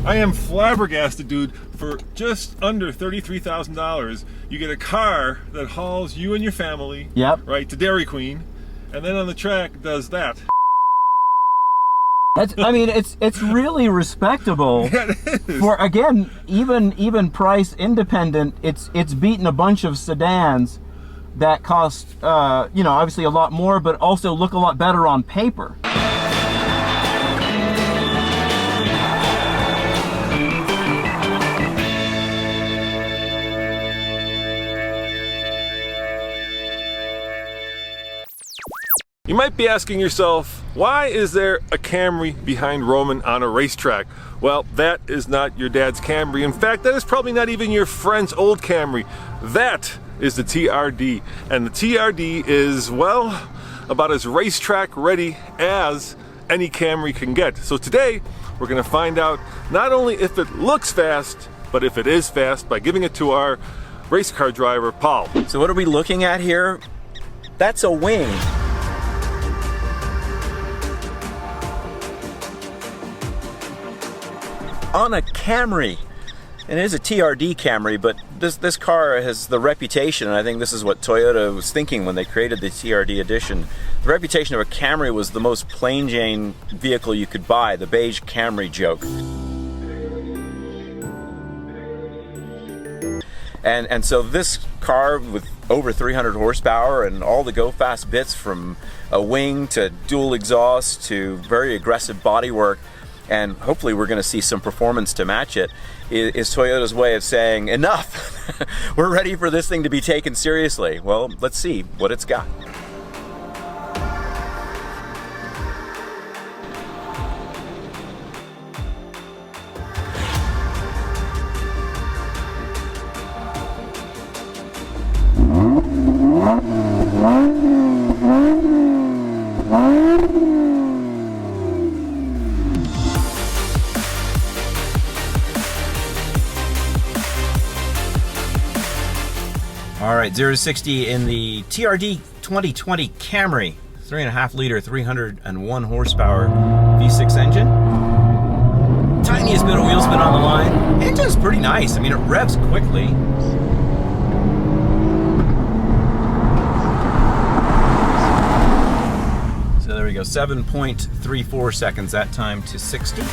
I am flabbergasted, dude. For just under $33,000, you get a car that hauls you and your family, yep, right, to Dairy Queen, and then on the track does that. I mean, it's really respectable. Yeah, it is. For, again, even price independent, it's beaten a bunch of sedans that cost, you know, obviously a lot more, but also look a lot better on paper. You might be asking yourself, why is there a Camry behind Roman on a racetrack? Well, that is not your dad's Camry. In fact, that is probably not even your friend's old Camry. That is the TRD. And the TRD is, well, about as racetrack ready as any Camry can get. So today, we're gonna find out not only if it looks fast, but if it is fast by giving it to our race car driver, Paul. So what are we looking at here? That's a wing. On a Camry. And it is a TRD Camry, but this car has the reputation, and I think this is what Toyota was thinking when they created the TRD edition. The reputation of a Camry was the most plain Jane vehicle you could buy, the beige Camry joke. And so this car with over 300 horsepower and all the go-fast bits, from a wing to dual exhaust to very aggressive bodywork, and hopefully we're going to see some performance to match it, is Toyota's way of saying, enough! We're ready for this thing to be taken seriously. Well, let's see what it's got. All right, 0 to 60 in the TRD 2020 Camry, 3.5 liter, 301 horsepower V6 engine. Tiniest bit of wheel spin on the line. Engine's pretty nice. I mean, it revs quickly. So there we go, 7.34 seconds that time to 60.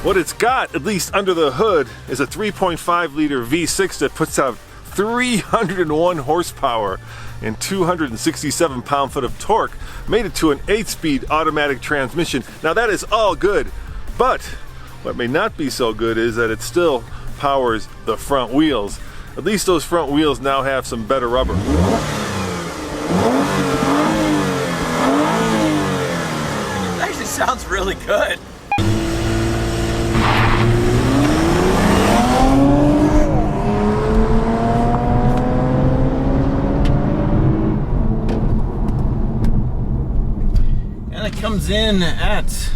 What it's got, at least under the hood, is a 3.5 liter V6 that puts out 301 horsepower and 267 pound-foot of torque, made it to an 8-speed automatic transmission. Now that is all good, but what may not be so good is that it still powers the front wheels. At least those front wheels now have some better rubber. It actually sounds really good. Comes in at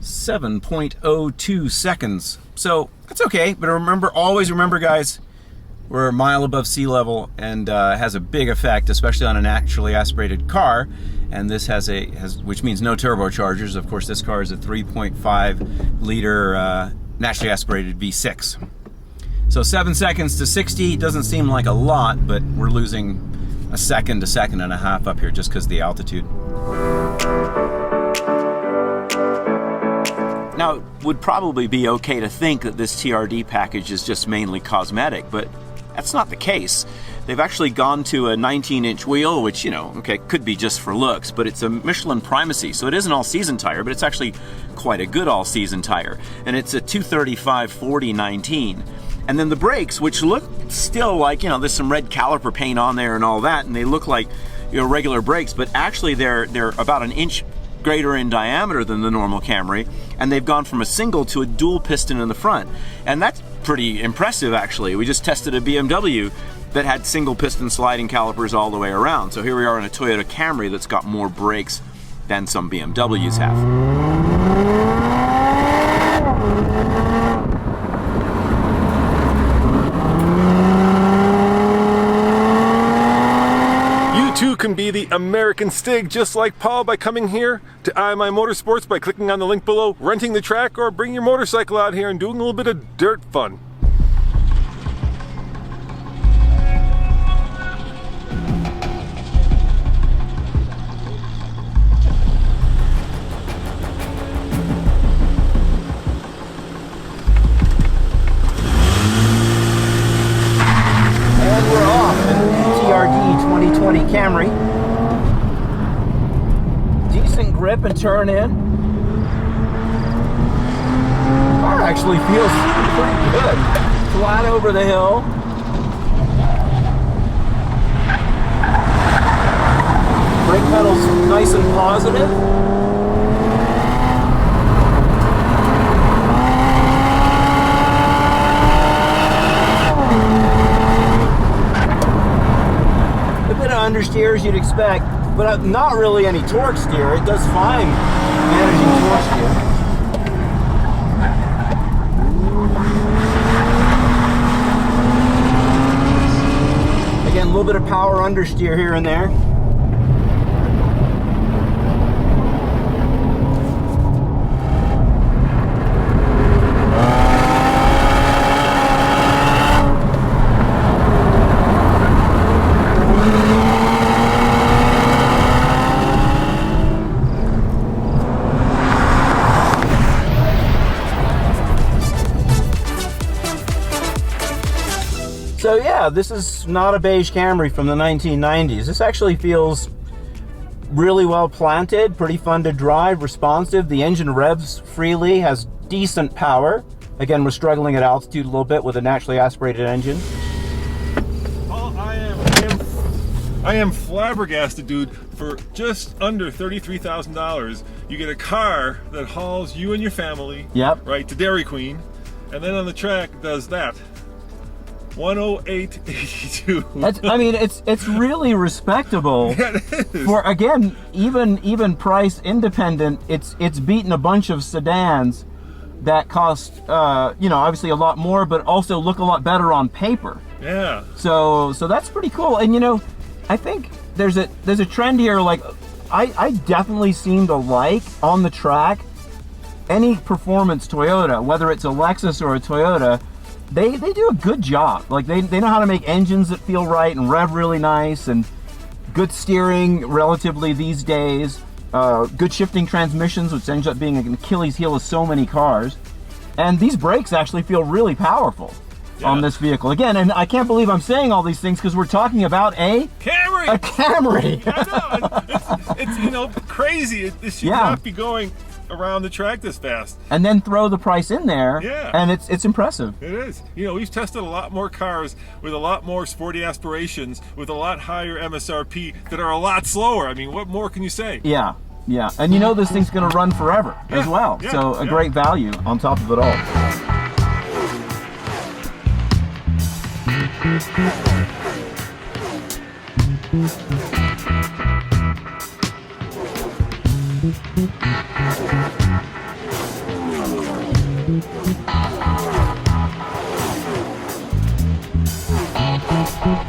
7.02 seconds. So that's okay, but remember, always remember, guys, we're a mile above sea level, and has a big effect, especially on a naturally aspirated car. And this which means no turbochargers. Of course, this car is a 3.5 liter naturally aspirated V6. So 7 seconds to 60 doesn't seem like a lot, but we're losing a second to second and a half up here just because of the altitude. Now, it would probably be okay to think that this TRD package is just mainly cosmetic, but that's not the case. They've actually gone to a 19-inch wheel, which, you know, okay, could be just for looks, but it's a Michelin Primacy, so it is an all-season tire, but it's actually quite a good all-season tire. And it's a 235/40/19. And then the brakes, which look still like, you know, there's some red caliper paint on there and all that, and they look like, you know, regular brakes, but actually they're about an inch greater in diameter than the normal Camry, and they've gone from a single to a dual piston in the front. And that's pretty impressive, actually. We just tested a BMW that had single piston sliding calipers all the way around. So here we are in a Toyota Camry that's got more brakes than some BMWs have. can be the American Stig just like Paul by coming here to IMI Motorsports by clicking on the link below, renting the track, or bring your motorcycle out here and doing a little bit of dirt fun. And we're off in TRD 2020 Camry. Decent grip and turn in. Car actually feels pretty good. Flat over the hill. Brake pedals nice and positive. Understeer as you'd expect, but not really any torque steer. It does fine managing torque steer. Again, a little bit of power understeer here and there. So yeah, this is not a beige Camry from the 1990s. This actually feels really well planted, pretty fun to drive, responsive. The engine revs freely, has decent power. Again, we're struggling at altitude a little bit with a naturally aspirated engine. Paul, I am flabbergasted, dude. For just under $33,000, you get a car that hauls you and your family, Yep. right, to Dairy Queen, and then on the track does that. 108.82. That's, I mean, it's really respectable. Yeah, it is. For again, even price independent, it's beaten a bunch of sedans that cost you know, obviously a lot more, but also look a lot better on paper. Yeah. So that's pretty cool. And you know, I think there's a trend here. Like I definitely seem to like on the track any performance Toyota, whether it's a Lexus or a Toyota. They do a good job. Like they know how to make engines that feel right and rev really nice, and good steering relatively these days. Good shifting transmissions, which ends up being an Achilles heel of so many cars. And these brakes actually feel really powerful on this vehicle. Again, and I can't believe I'm saying all these things because we're talking about a Camry. A Camry. I know. It's you know, crazy. This should not be going around the track this fast. And then throw the price in there, and it's impressive. It is. You know, we've tested a lot more cars with a lot more sporty aspirations, with a lot higher MSRP that are a lot slower. I mean, what more can you say? Yeah, and you know this thing's going to run forever as well. So a great value on top of it all.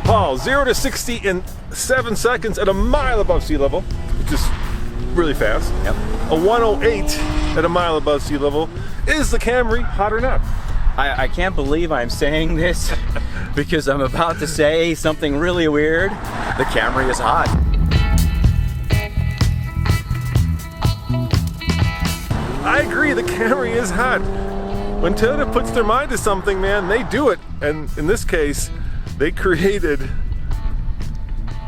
Paul, 0 to 60 in 7 seconds at a mile above sea level, which is really fast. Yep. A 108 at a mile above sea level. Is the Camry hot or not? I can't believe I'm saying this because I'm about to say something really weird. The Camry is hot. I agree, the Camry is hot. When Toyota puts their mind to something, man, they do it. And in this case, they created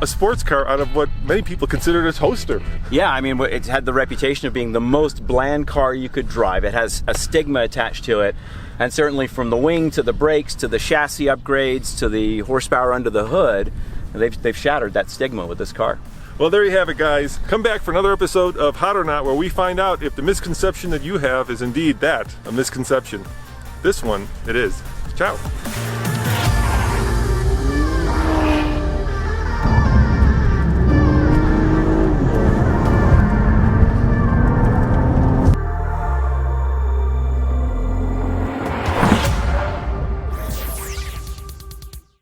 a sports car out of what many people considered a toaster. Yeah, I mean, it's had the reputation of being the most bland car you could drive. It has a stigma attached to it. And certainly from the wing to the brakes to the chassis upgrades to the horsepower under the hood, they've shattered that stigma with this car. Well, there you have it, guys. Come back for another episode of Hot or Not, where we find out if the misconception that you have is indeed that, a misconception. This one, it is. Ciao.